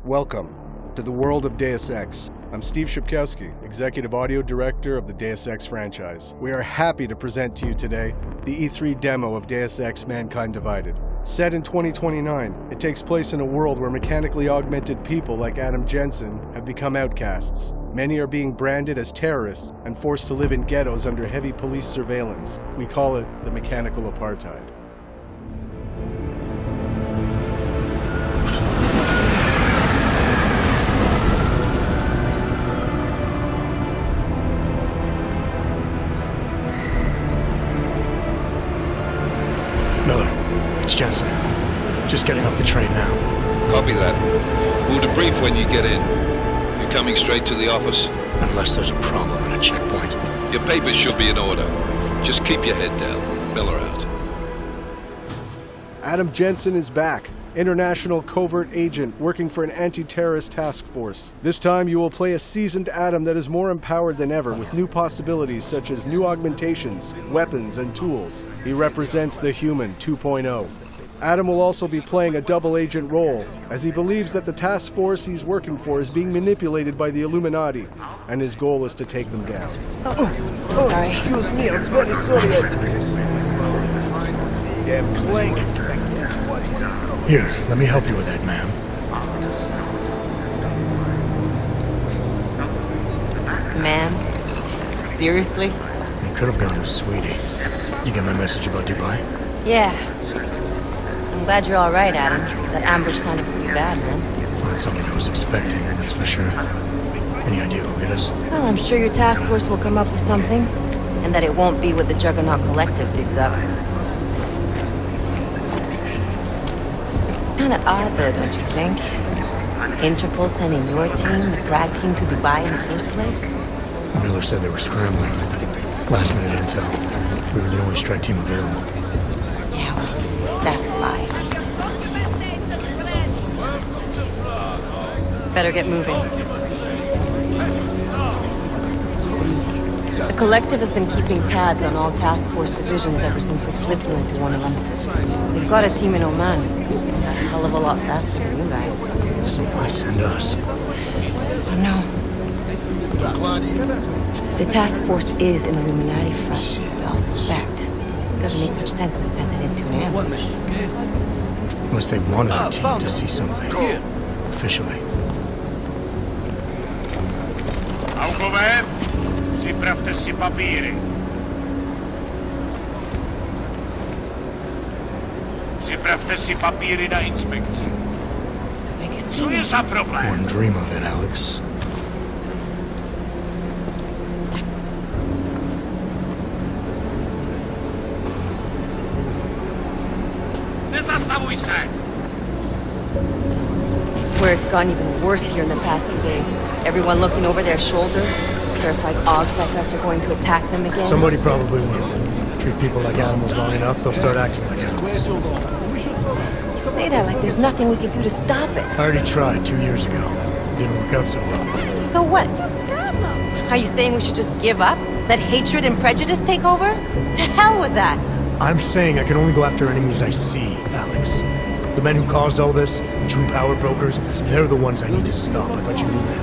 Welcome to the world of Deus Ex. I'm Steve Szczepkowski, Executive Audio Director of the Deus Ex franchise. We are happy to present to you today the E3 demo of Deus Ex Mankind Divided. Set in 2029, it takes place in a world where mechanically augmented people like Adam Jensen have become outcasts. Many are being branded as terrorists and forced to live in ghettos under heavy police surveillance. We call it the mechanical apartheid. Miller, it's Jensen. Just getting off the train now. Copy that. We'll debrief when you get in. You're coming straight to the office? Unless there's a problem at a checkpoint. Your papers should be in order. Just keep your head down. Miller out. Adam Jensen is back. International covert agent working for an anti-terrorist task force. This time you will play a seasoned Adam that is more empowered than ever with new possibilities such as new augmentations, weapons, and tools. He represents the Human 2.0. Adam will also be playing a double agent role, as he believes that the task force he's working for is being manipulated by the Illuminati, and his goal is to take them down. I'm so sorry. Excuse me, I'm very sorry. Damn clank. Here, let me help you with that, ma'am. Ma'am? Seriously? You could have gone with Sweetie. You get my message about Dubai? Yeah. I'm glad you're all right, Adam. That ambush sounded pretty bad, man. Not something I was expecting, that's for sure. Any idea who hit us? Well, I'm sure your task force will come up with something. And that it won't be what the Juggernaut Collective digs up. Kinda odd, though, don't you think? Interpol sending your team, the Bragg team, to Dubai in the first place? Miller said they were scrambling. Last minute intel. We were the only strike team available. Yeah, well, that's a lie. Better get moving. The Collective has been keeping tabs on all task force divisions ever since we slipped you into one of them. They've got a team in Oman. A hell of a lot faster than you guys. So why send us? I don't know. The task force is an Illuminati front, we all suspect. It doesn't make much sense to send it into an ambush. Unless they wanted our team to see something. Officially. Alcover, připravte si papíry. Připravte si papíry na inspekci. Co je za problém? Wouldn't dream of it, Alex. Nezastavuj se! I swear it's gotten even worse here in the past few days. Everyone looking over their shoulder. Terrified Augs like us are going to attack them again. Somebody probably will. Treat people like animals long enough, they'll start acting like animals. You say that like there's nothing we could do to stop it. I already tried 2 years ago. Didn't work out so well. So what? Are you saying we should just give up? Let hatred and prejudice take over? To hell with that! I'm saying I can only go after enemies I see, Alex. The men who caused all this, the true power brokers, they're the ones I need to stop. I thought you knew that.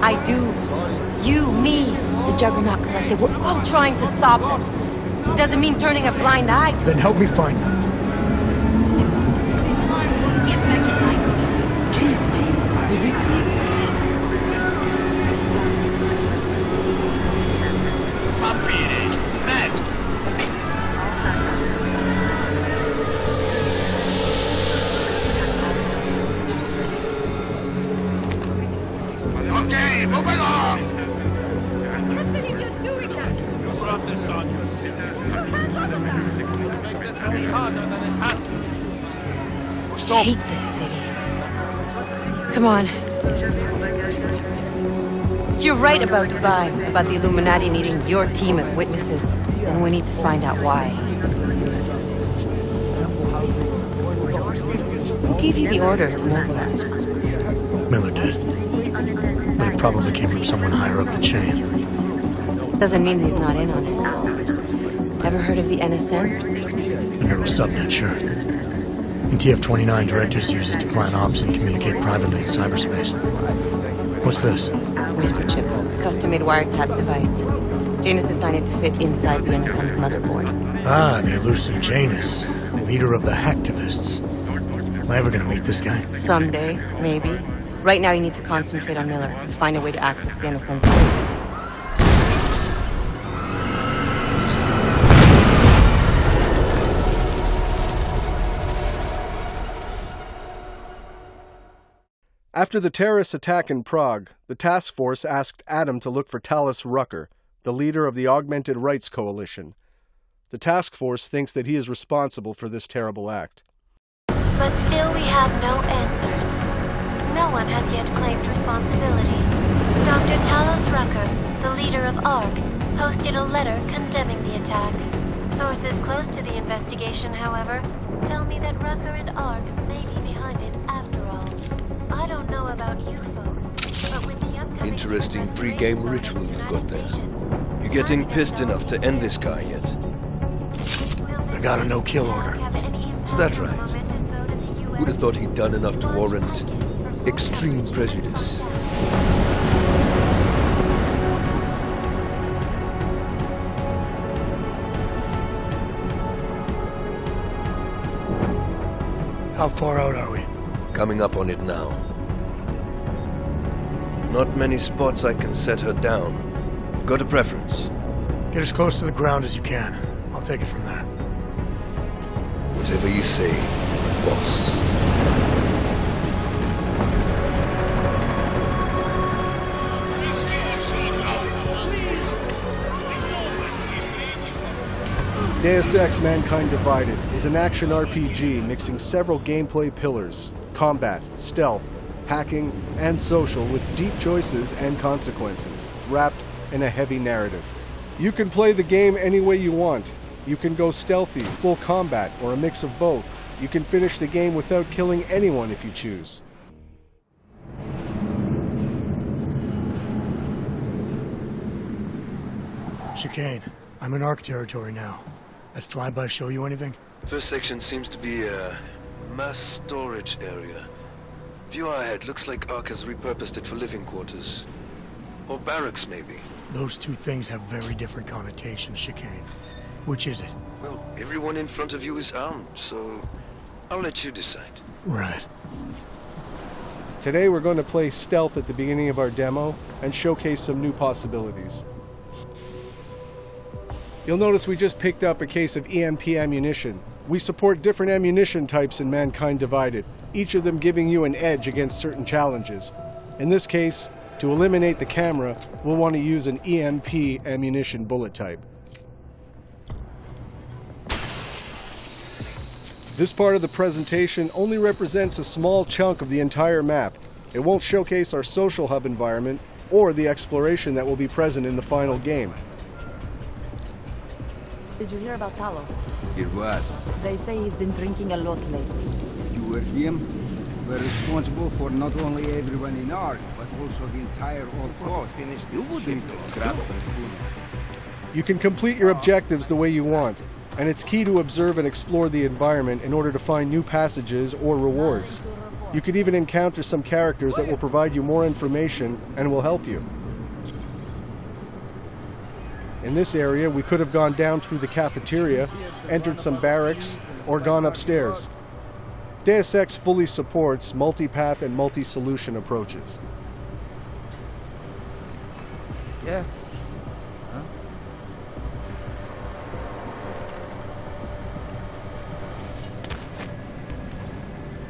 I do. You, me, the Juggernaut Collective, we're all trying to stop them. It doesn't mean turning a blind eye to Then help me find them. Papíry, hned! Okay, move along! You brought this on yourself. Make this any harder than it has to. I Stop! hate this city. Come on. If you're right about Dubai, about the Illuminati needing your team as witnesses, then we need to find out why. Who gave you the order to mobilize? Miller did. But it probably came from someone higher up the chain. Doesn't mean he's not in on it. Ever heard of the NSN? The neural subnet, sure. TF-29 directors use it to plan ops and communicate privately in cyberspace. What's this? Whisper chip, custom-made wiretap device. Janus designed it to fit inside the NSM's motherboard. Ah, the elusive Janus, leader of the hacktivists. Am I ever gonna meet this guy? Someday, maybe. Right now you need to concentrate on Miller and find a way to access the NSM's motherboard. After the terrorist attack in Prague, the task force asked Adam to look for Talos Rucker, the leader of the Augmented Rights Coalition. The task force thinks that he is responsible for this terrible act. But still we have no answers. No one has yet claimed responsibility. Dr. Talos Rucker, the leader of ARC, posted a letter condemning the attack. Sources close to the investigation, however, tell me that Rucker and ARC may be behind it after all. I don't know about you folks, but with the upcoming... Interesting pre-game ritual you've got there. You getting pissed enough to end this guy yet? I got a no-kill order. Is that right? Would have thought he'd done enough to warrant extreme prejudice. How far out are we? Coming up on it now. Not many spots I can set her down. Got a preference? Get as close to the ground as you can. I'll take it from there. Whatever you say, boss. Deus Ex: Mankind Divided is an action RPG mixing several gameplay pillars: combat, stealth, hacking, and social, with deep choices and consequences, wrapped in a heavy narrative. You can play the game any way you want. You can go stealthy, full combat, or a mix of both. You can finish the game without killing anyone if you choose. Chicane, I'm in ARC territory now. That flyby show you anything? First section seems to be a mass storage area. View ahead looks like ARC has repurposed it for living quarters. Or barracks, maybe. Those two things have very different connotations, Chicane. Which is it? Well, everyone in front of you is armed, so I'll let you decide. Right. Today we're going to play stealth at the beginning of our demo and showcase some new possibilities. You'll notice we just picked up a case of EMP ammunition. We support different ammunition types in Mankind Divided, each of them giving you an edge against certain challenges. In this case, to eliminate the camera, we'll want to use an EMP ammunition bullet type. This part of the presentation only represents a small chunk of the entire map. It won't showcase our social hub environment or the exploration that will be present in the final game. Did you hear about Talos? Hear what? They say he's been drinking a lot lately. You were him? We're responsible for not only everyone in ARC, but also the entire old court. You wouldn't grab You can complete your objectives the way you want, and it's key to observe and explore the environment in order to find new passages or rewards. You could even encounter some characters that will provide you more information and will help you. In this area, we could have gone down through the cafeteria, entered some barracks, or gone upstairs. Deus Ex fully supports multi-path and multi-solution approaches. Yeah. Huh?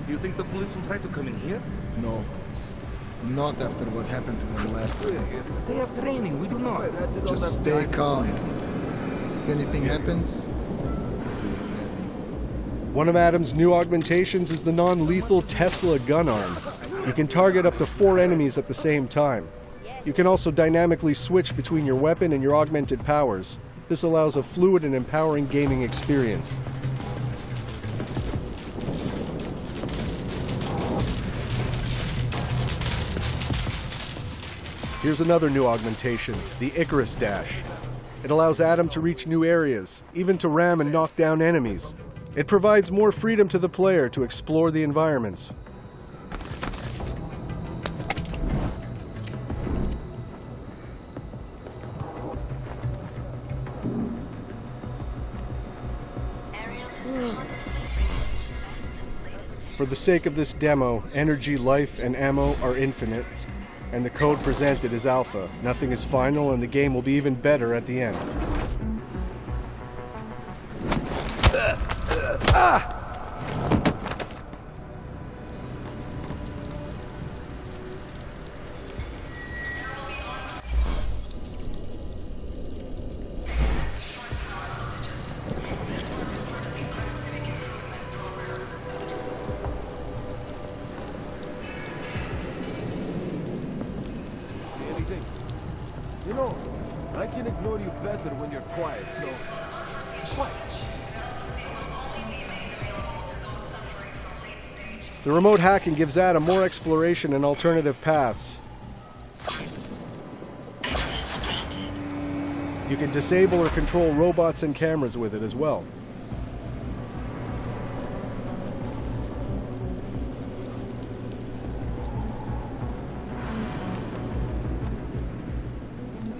You think the police will try to come in here? No. Not after what happened to them last time. They have training, we do not. Just stay calm. If anything happens, One of Adam's new augmentations is the non-lethal Tesla gun arm. You can target up to 4 enemies at the same time. You can also dynamically switch between your weapon and your augmented powers. This allows a fluid and empowering gaming experience. Here's another new augmentation, the Icarus Dash. It allows Adam to reach new areas, even to ram and knock down enemies. It provides more freedom to the player to explore the environments. For the sake of this demo, energy, life, and ammo are infinite, and the code presented is alpha. Nothing is final, and the game will be even better at the end. You know, I can ignore you better when you're quiet, so... Quiet. The remote hacking gives Adam more exploration and alternative paths. You can disable or control robots and cameras with it as well.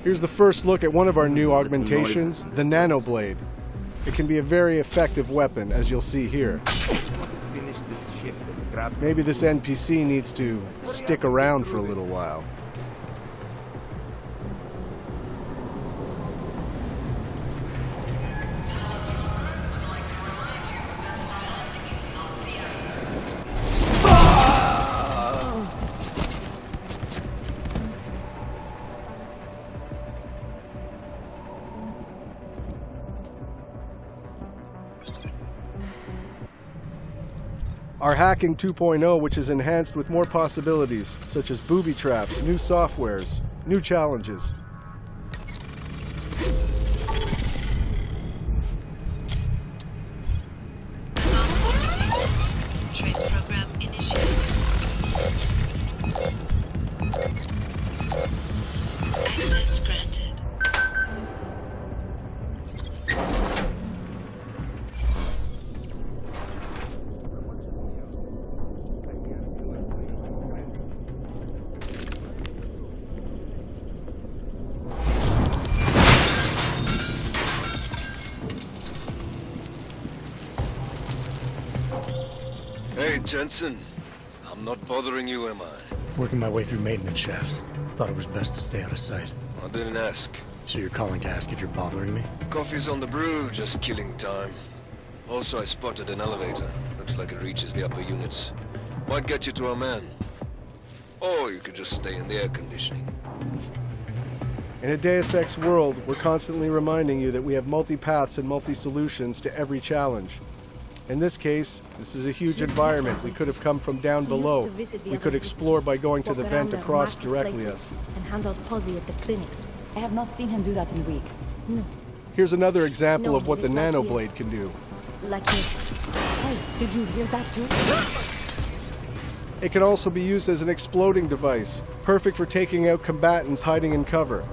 Here's the first look at one of our new augmentations, the Nanoblade. It can be a very effective weapon, as you'll see here. Maybe this NPC needs to stick around for a little while. Our Hacking 2.0, which is enhanced with more possibilities, such as booby traps, new softwares, new challenges. Trace program initiated. Access granted. Hey, Jensen. I'm not bothering you, am I? Working my way through maintenance shafts. Thought it was best to stay out of sight. I didn't ask. So you're calling to ask if you're bothering me? Coffee's on the brew, just killing time. Also, I spotted an elevator. Looks like it reaches the upper units. Might get you to our man. Or you could just stay in the air conditioning. In a Deus Ex world, we're constantly reminding you that we have multi-paths and multi-solutions to every challenge. In this case, this is a huge environment. We could have come from down below. We could explore by going to the vent across directly us. And handle Posy at the clinics. I have not seen him do that in weeks. No. Here's another example of what the Nanoblade can do. Like this. Hey, did you hear that too? It can also be used as an exploding device, perfect for taking out combatants hiding in cover.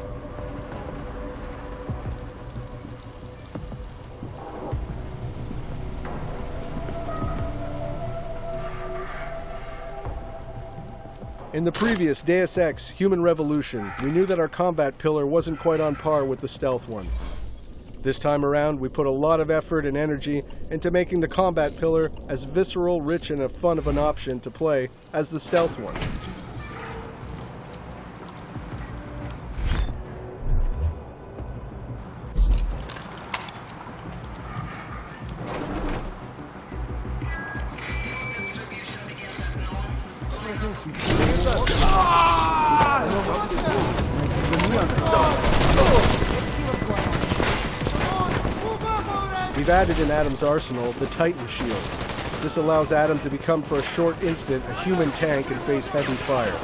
In the previous Deus Ex Human Revolution, we knew that our combat pillar wasn't quite on par with the stealth one. This time around, we put a lot of effort and energy into making the combat pillar as visceral, rich, and fun of an option to play as the stealth one. We've added in Adam's arsenal the Titan Shield. This allows Adam to become for a short instant a human tank and face heavy fire.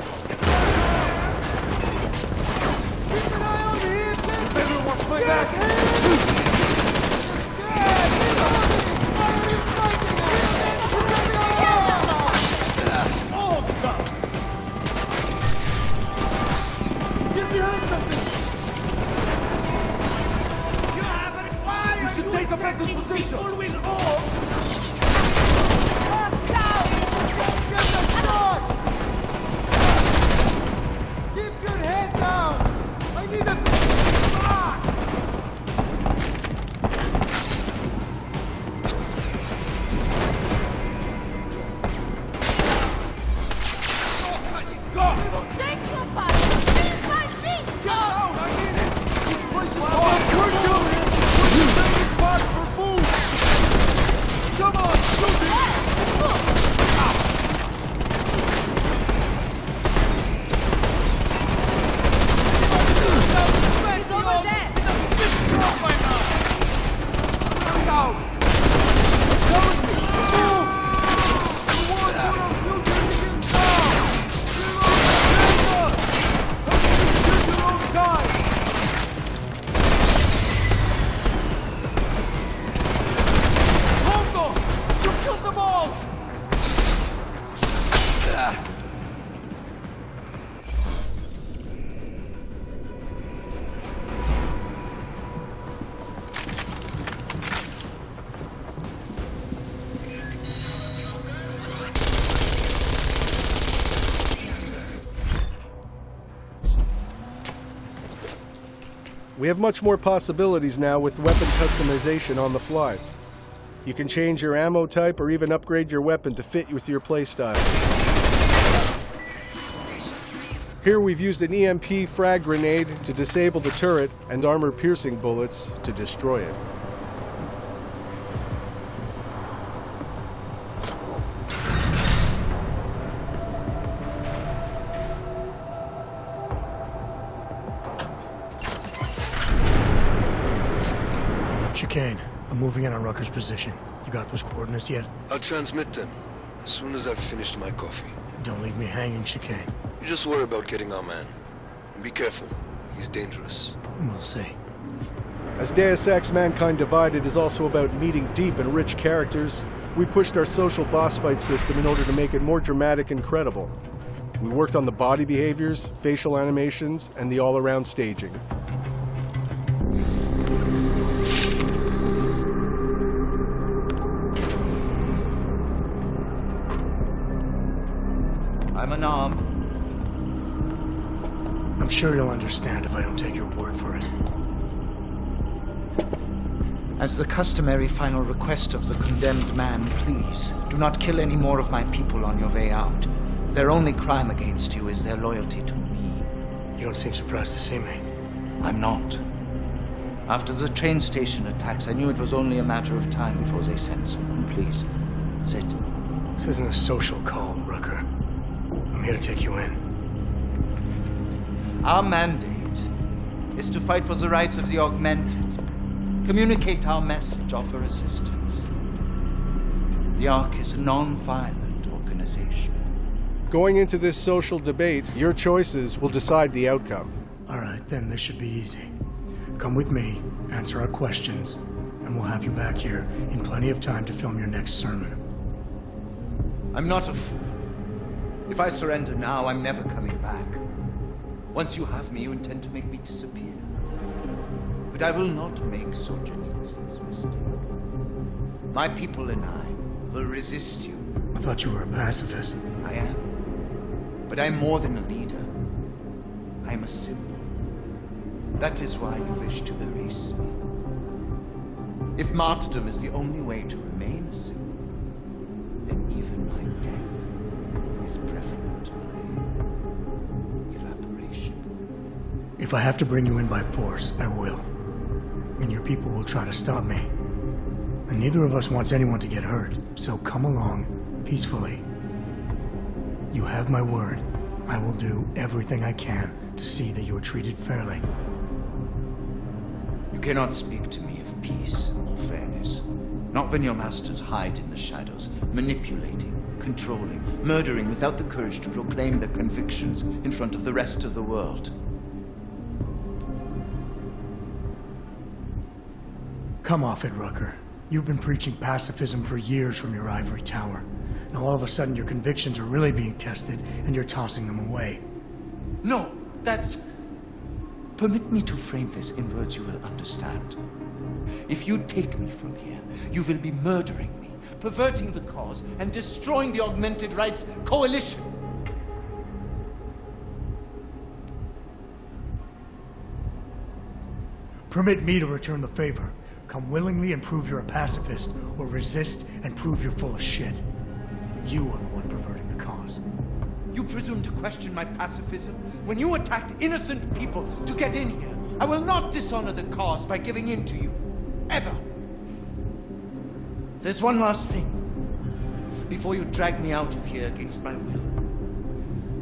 We have much more possibilities now with weapon customization on the fly. You can change your ammo type or even upgrade your weapon to fit with your playstyle. Here we've used an EMP frag grenade to disable the turret and armor-piercing bullets to destroy it. Chicane, I'm moving in on Rucker's position. You got those coordinates yet? I'll transmit them as soon as I've finished my coffee. Don't leave me hanging, Chicane. You just worry about getting our man. And be careful. He's dangerous. We'll see. As Deus Ex Mankind Divided is also about meeting deep and rich characters, we pushed our social boss fight system in order to make it more dramatic and credible. We worked on the body behaviors, facial animations, and the all-around staging. I'm unarmed. I'm sure you'll understand if I don't take your word for it. As the customary final request of the condemned man, please, do not kill any more of my people on your way out. Their only crime against you is their loyalty to me. You don't seem surprised to see me. I'm not. After the train station attacks, I knew it was only a matter of time before they sent someone. Please, sit. This isn't a social call, Rucker. I'm here to take you in. Our mandate is to fight for the rights of the augmented. Communicate our message, offer assistance. The Ark is a non-violent organization. Going into this social debate, your choices will decide the outcome. All right, then this should be easy. Come with me, answer our questions, and we'll have you back here in plenty of time to film your next sermon. I'm not a fool. If I surrender now, I'm never coming back. Once you have me, you intend to make me disappear. But I will not make Solzhenitsyn's mistake. My people and I will resist you. I thought you were a pacifist. I am. But I'm more than a leader. I'm a symbol. That is why you wish to erase me. If martyrdom is the only way to remain a symbol, then even my death is preferable to my evaporation. If I have to bring you in by force, I will. And your people will try to stop me. And neither of us wants anyone to get hurt, so come along peacefully. You have my word. I will do everything I can to see that you are treated fairly. You cannot speak to me of peace or fairness. Not when your masters hide in the shadows, manipulating, controlling, murdering without the courage to proclaim their convictions in front of the rest of the world. Come off it, Rucker. You've been preaching pacifism for years from your ivory tower. Now all of a sudden your convictions are really being tested and you're tossing them away. No, that's... Permit me to frame this in words you will understand. If you take me from here, you will be murdering me, perverting the cause, and destroying the Augmented Rights Coalition. Permit me to return the favor. Come willingly and prove you're a pacifist, or resist and prove you're full of shit. You are the one perverting the cause. You presume to question my pacifism when you attacked innocent people to get in here. I will not dishonor the cause by giving in to you. Ever. There's one last thing. Before you drag me out of here against my will.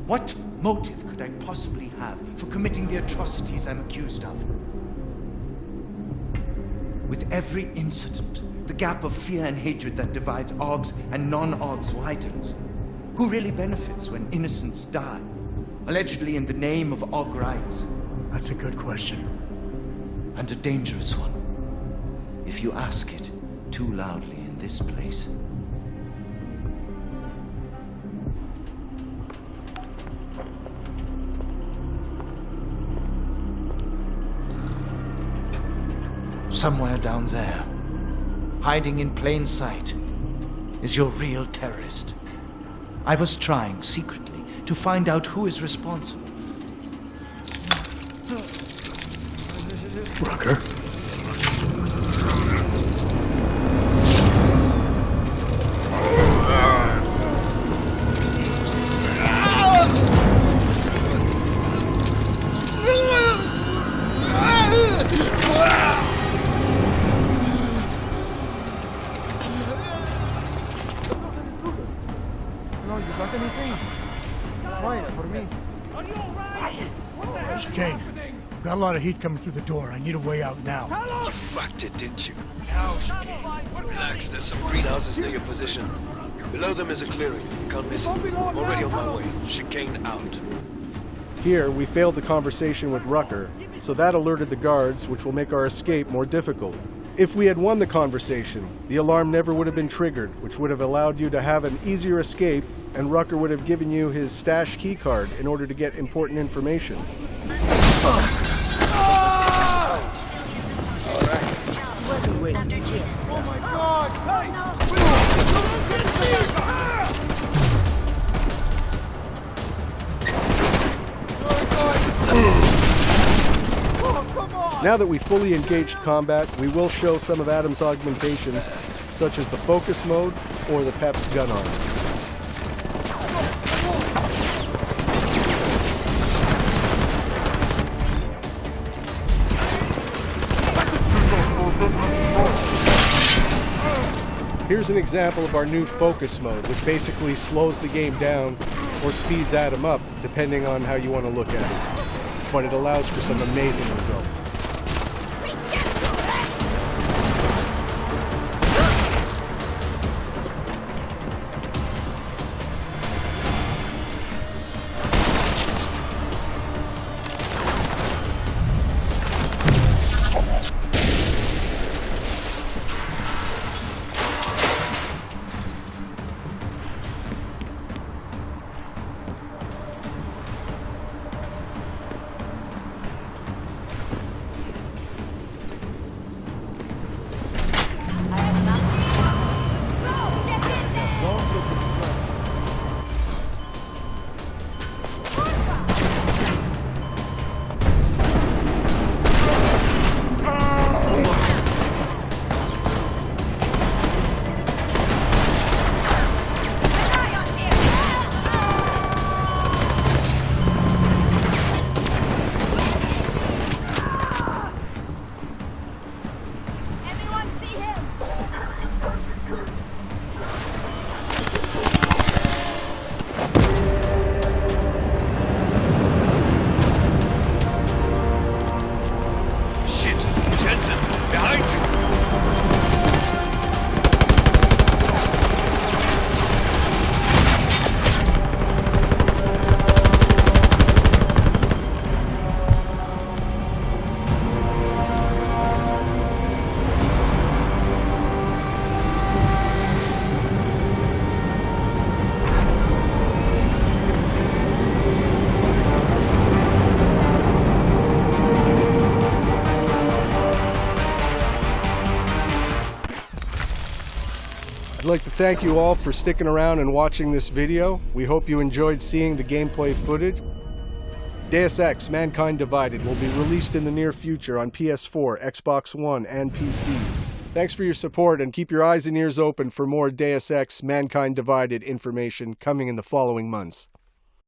What motive could I possibly have for committing the atrocities I'm accused of? With every incident, the gap of fear and hatred that divides Augs and non-Augs widens. Who really benefits when innocents die? Allegedly in the name of Aug rights. That's a good question. And a dangerous one. If you ask it too loudly in this place. Somewhere down there, hiding in plain sight, is your real terrorist. I was trying, secretly, to find out who is responsible. Rucker? Chicane, we've got a lot of heat coming through the door. I need a way out now. You fucked it, didn't you? Now, Chicane. Relax, there's some greenhouses near your position. Below them is a clearing. You can't miss it. I'm already on my way. Chicane out. Here, we failed the conversation with Rucker, so that alerted the guards, which will make our escape more difficult. If we had won the conversation, the alarm never would have been triggered, which would have allowed you to have an easier escape, and Rucker would have given you his stash keycard in order to get important information. Now that we fully engaged combat, we will show some of Adam's augmentations, such as the focus mode or the Pep's gun arm. Here's an example of our new focus mode, which basically slows the game down or speeds Adam up, depending on how you want to look at it. But it allows for some amazing results. I'd like to thank you all for sticking around and watching this video. We hope you enjoyed seeing the gameplay footage. Deus Ex: Mankind Divided will be released in the near future on PS4, Xbox One, and PC. Thanks for your support, and keep your eyes and ears open for more Deus Ex: Mankind Divided information coming in the following months.